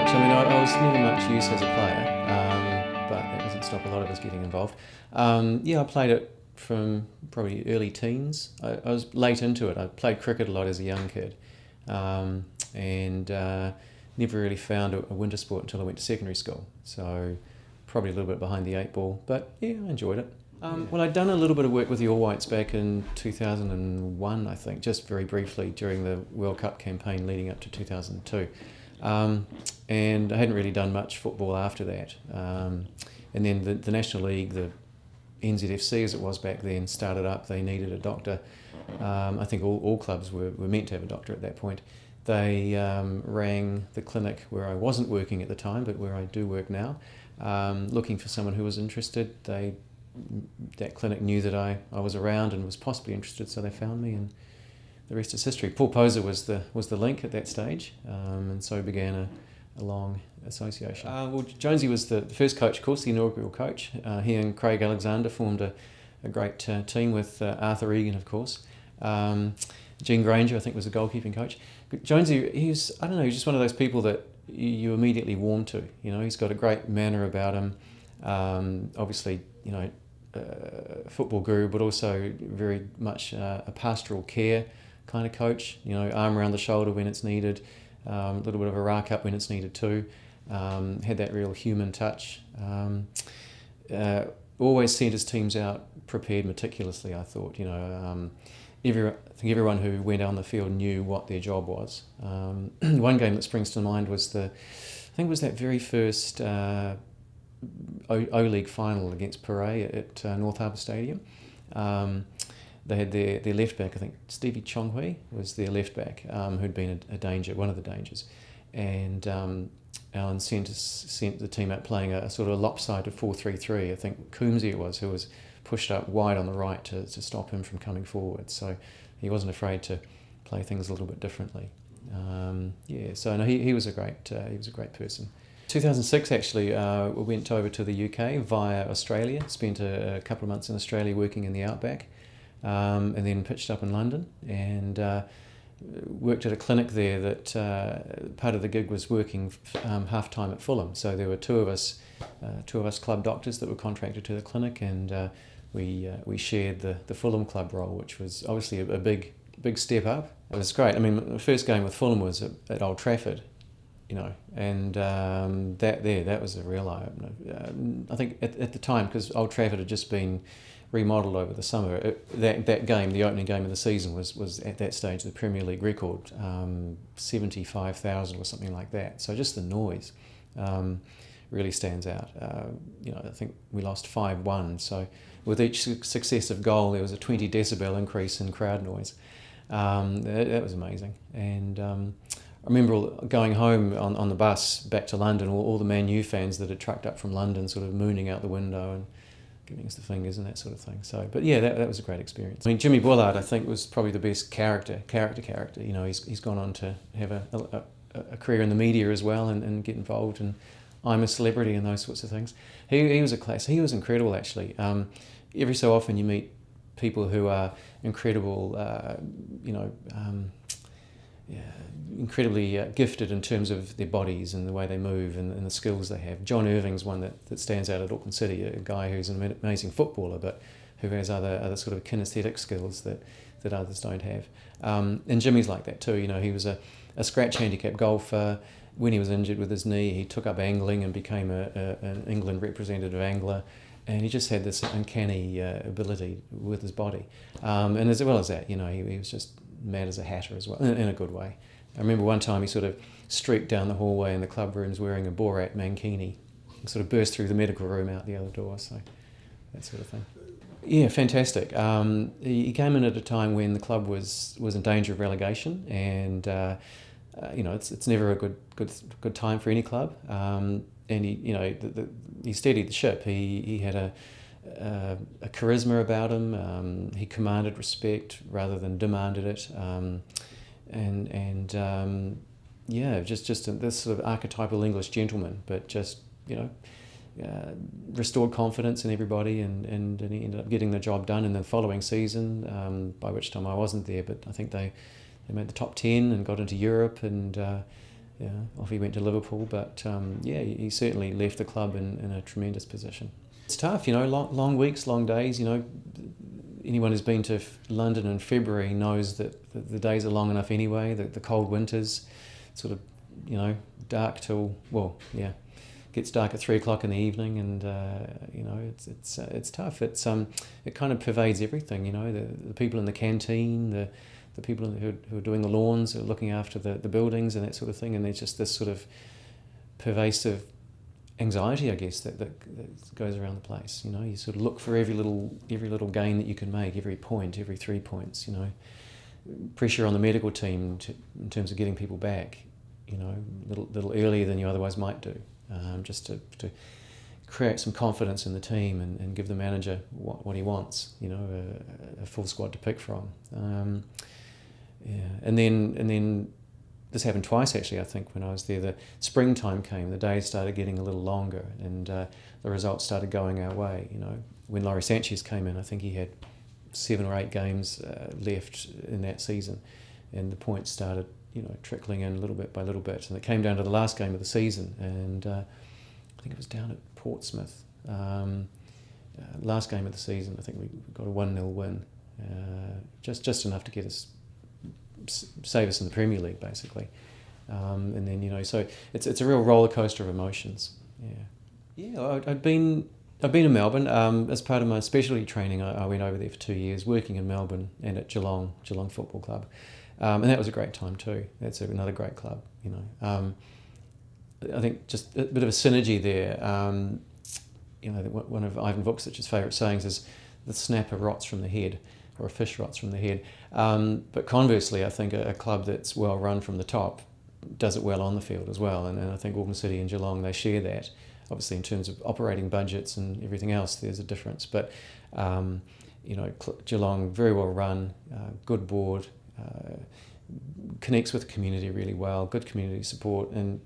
much. I mean, I was never much use as a player, but that doesn't stop a lot of us getting involved. I played it from probably early teens. I was late into it. I played cricket a lot as a young kid, and never really found a winter sport until I went to secondary school. So probably a little bit behind the eight ball, but yeah, I enjoyed it. Well, I'd done a little bit of work with the All Whites back in 2001, I think, just very briefly during the World Cup campaign leading up to 2002. And I hadn't really done much football after that. And then the National League, the NZFC as it was back then, started up. They needed a doctor. I think all clubs were meant to have a doctor at that point. They rang the clinic where I wasn't working at the time, but where I do work now, looking for someone who was interested. That clinic knew that I was around and was possibly interested, so they found me, and the rest is history. Paul Poser was the link at that stage, and so began a long association. Jonesy was the first coach, of course, the inaugural coach. He and Craig Alexander formed a great team with Arthur Egan, of course. Gene Granger, I think, was the goalkeeping coach. Jonesy, he's just one of those people that you immediately warm to. You know, he's got a great manner about him. Obviously, football guru, but also very much a pastoral care kind of coach. You know, arm around the shoulder when it's needed, a little bit of a rack up when it's needed too. Had that real human touch. Always sent his teams out prepared meticulously, I thought. I think everyone who went on the field knew what their job was. One game that springs to mind was that very first O-League final against Paray at North Harbour Stadium. They had their left back, I think Stevie Chonghui was their left back, who'd been a danger, one of the dangers. And Alan sent the team out playing a sort of lopsided 4-3-3. I think Coombsy it was, who was pushed up wide on the right to stop him from coming forward. So he wasn't afraid to play things a little bit differently. He was a great person. 2006 actually, we went over to the UK via Australia, spent a couple of months in Australia working in the outback, and then pitched up in London and worked at a clinic there that part of the gig was working half-time at Fulham. So there were two of us club doctors that were contracted to the clinic, and we shared the Fulham club role, which was obviously a big step up. It was great. I mean, the first game with Fulham was at Old Trafford, and that was a real eye-opener. I think at the time, because Old Trafford had just been remodelled over the summer, that game, the opening game of the season, was at that stage the Premier League record, 75,000 or something like that. So just the noise really stands out. I think we lost 5-1, so with each successive goal there was a 20 decibel increase in crowd noise. That was amazing. And I remember going home on the bus back to London, all the Man U fans that had trucked up from London sort of mooning out the window and giving us the fingers and that sort of thing. So, but yeah, that was a great experience. I mean, Jimmy Bullard, I think, was probably the best character. He's gone on to have a career in the media as well and get involved in I'm a Celebrity and those sorts of things. He was a class. He was incredible, actually. Every so often you meet people who are incredible, incredibly gifted in terms of their bodies and the way they move and the skills they have. John Irving's one that stands out at Auckland City, a guy who's an amazing footballer but who has other sort of kinesthetic skills that others don't have. And Jimmy's like that too. He was a scratch handicap golfer. When he was injured with his knee, he took up angling and became an England representative angler. And he just had this uncanny ability with his body. And as well as that, he was just mad as a hatter as well, in a good way. I remember one time he sort of streaked down the hallway in the club rooms wearing a Borat mankini and sort of burst through the medical room out the other door, so that sort of thing. Yeah, fantastic. He came in at a time when the club was in danger of relegation, and it's never a good time for any club. And he steadied the ship. He had a charisma about him. He commanded respect rather than demanded it. Just this sort of archetypal English gentleman, but just restored confidence in everybody, and he ended up getting the job done in the following season. By which time I wasn't there, but I think they made the top 10 and got into Europe, and Yeah, off he went to Liverpool, but he certainly left the club in a tremendous position. It's tough, long weeks, long days. Anyone who's been to London in February knows that the days are long enough anyway. The cold winters, sort of, dark till gets dark at 3 o'clock in the evening, and it's tough. It kind of pervades everything. The people in the canteen, the people who are doing the lawns, who are looking after the buildings and that sort of thing, and there's just this sort of pervasive anxiety, I guess, that goes around the place. You sort of look for every little gain that you can make, every point, every 3 points. Pressure on the medical team in terms of getting people back, little earlier than you otherwise might do, just to create some confidence in the team and give the manager what he wants. A full squad to pick from. And then this happened twice actually. I think when I was there, the springtime came, the days started getting a little longer, and the results started going our way. When Laurie Sanchez came in, I think he had 7 or 8 games left in that season, and the points started trickling in little bit by little bit, and it came down to the last game of the season, and I think it was down at Portsmouth. Last game of the season, I think we got a 1-0 win, just enough to get us. Save us in the Premier League, basically, and then so it's a real roller coaster of emotions. I've been in Melbourne as part of my specialty training. I went over there for 2 years, working in Melbourne and at Geelong Football Club, and that was a great time too. That's another great club. I think just a bit of a synergy there. One of Ivan Vucic's favourite sayings is, "The snapper rots from the head." Or a fish rots from the head. But conversely, I think a club that's well run from the top does it well on the field as well. And I think Auckland City and Geelong, they share that. Obviously, in terms of operating budgets and everything else, there's a difference. But, Geelong, very well run, good board, connects with the community really well, good community support, and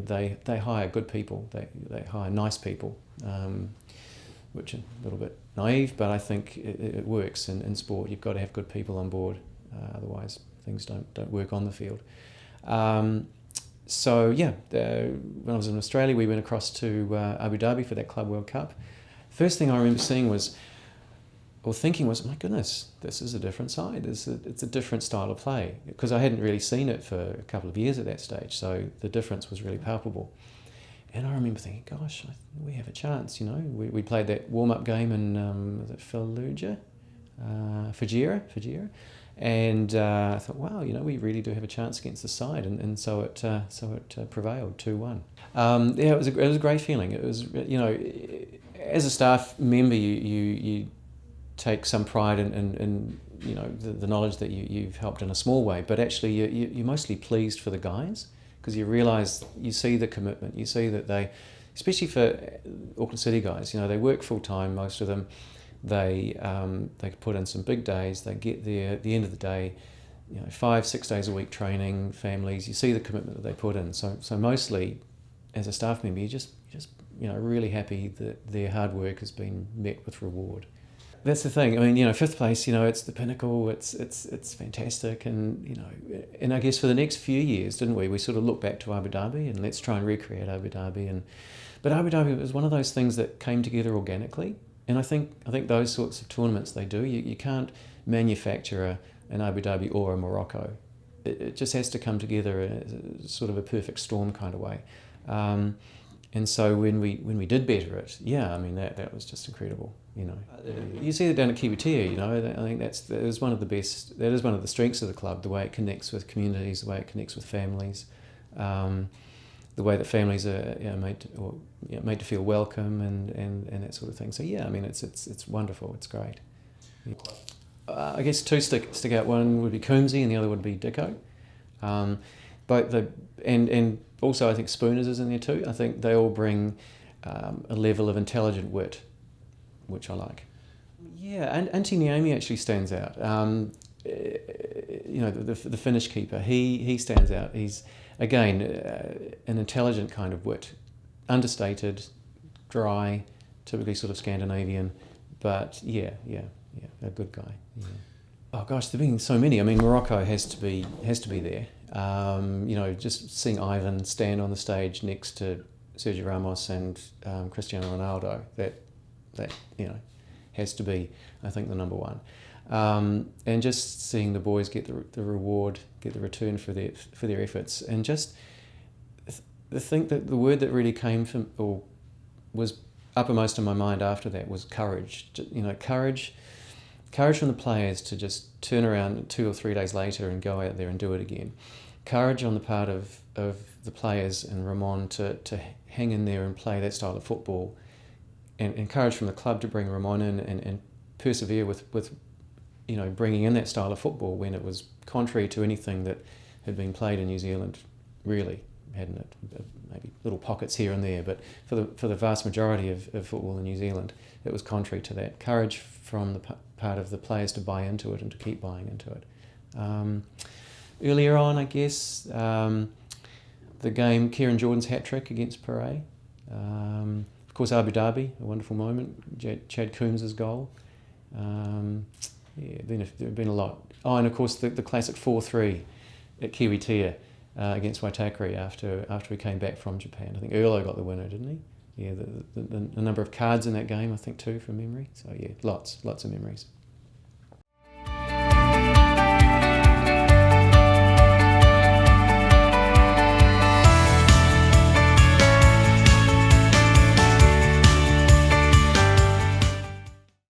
they hire good people. They hire nice people, which are a little bit naive, but I think it works in sport. You've got to have good people on board, otherwise things don't work on the field. When I was in Australia, we went across to Abu Dhabi for that Club World Cup. First thing I remember seeing thinking was, my goodness, this is a different side. It's a different style of play, because I hadn't really seen it for a couple of years at that stage, so the difference was really palpable. And I remember thinking, gosh, we have a chance, We played that warm-up game in, was it Fallujah? Fujairah. And I thought, wow, we really do have a chance against the side. And so it prevailed, 2-1. It was a great feeling. It was, as a staff member, you take some pride in the knowledge that you've helped in a small way. But actually, you're mostly pleased for the guys, because you realise, you see the commitment, you see that they, especially for Auckland City guys, they work full time, most of them. They put in some big days. They get there at the end of the day, 5-6 days a week training, families. You see the commitment that they put in. So mostly, as a staff member, you just really happy that their hard work has been met with reward. That's the thing. I mean, 5th place, it's the pinnacle. It's fantastic, and I guess for the next few years, didn't we? We sort of look back to Abu Dhabi and let's try and recreate Abu Dhabi, but Abu Dhabi was one of those things that came together organically, and I think those sorts of tournaments, they do. You can't manufacture an Abu Dhabi or a Morocco. It just has to come together in sort of a perfect storm kind of way. And so when we did better it, that was just incredible. You see that down at Kiwitea. I think that is one of the best. That is one of the strengths of the club. The way it connects with communities, the way it connects with families, the way that families are made to feel welcome and that sort of thing. So it's wonderful. It's great. I guess 2 stick out. One would be Coombsy and the other would be Dicko. And also I think Spooners is in there too. I think they all bring a level of intelligent wit, which I like. Yeah, and Antti Niemi actually stands out. The Finnish keeper, he stands out. He's, again, an intelligent kind of wit, understated, dry, typically sort of Scandinavian, but a good guy. Yeah. Oh gosh, there being so many. I mean, Morocco has to be there. Just seeing Ivan stand on the stage next to Sergio Ramos and Cristiano Ronaldo, that has to be, I think, the number one. And just seeing the boys get the reward, get the return for their efforts, and just the word that really came from, or was uppermost in my mind after that, was courage. Courage from the players to just turn around 2 or 3 days later and go out there and do it again. Courage on the part of the players and Ramon to hang in there and play that style of football, and courage from the club to bring Ramon in and persevere with bringing in that style of football when it was contrary to anything that had been played in New Zealand, really, hadn't it? Maybe little pockets here and there, but for the vast majority of football in New Zealand, it was contrary to that. Courage from the part of the players to buy into it and to keep buying into it. Earlier on, I guess, the game, Kieran Jordan's hat-trick against Paray. Of course, Abu Dhabi, a wonderful moment. Chad Coombs' goal. There have been a lot. Oh, and of course the classic 4-3 at Kiwitea against Waitakere after we came back from Japan. I think Erlo got the winner, didn't he? Yeah, the number of cards in that game, I think, too, from memory. So yeah, lots of memories.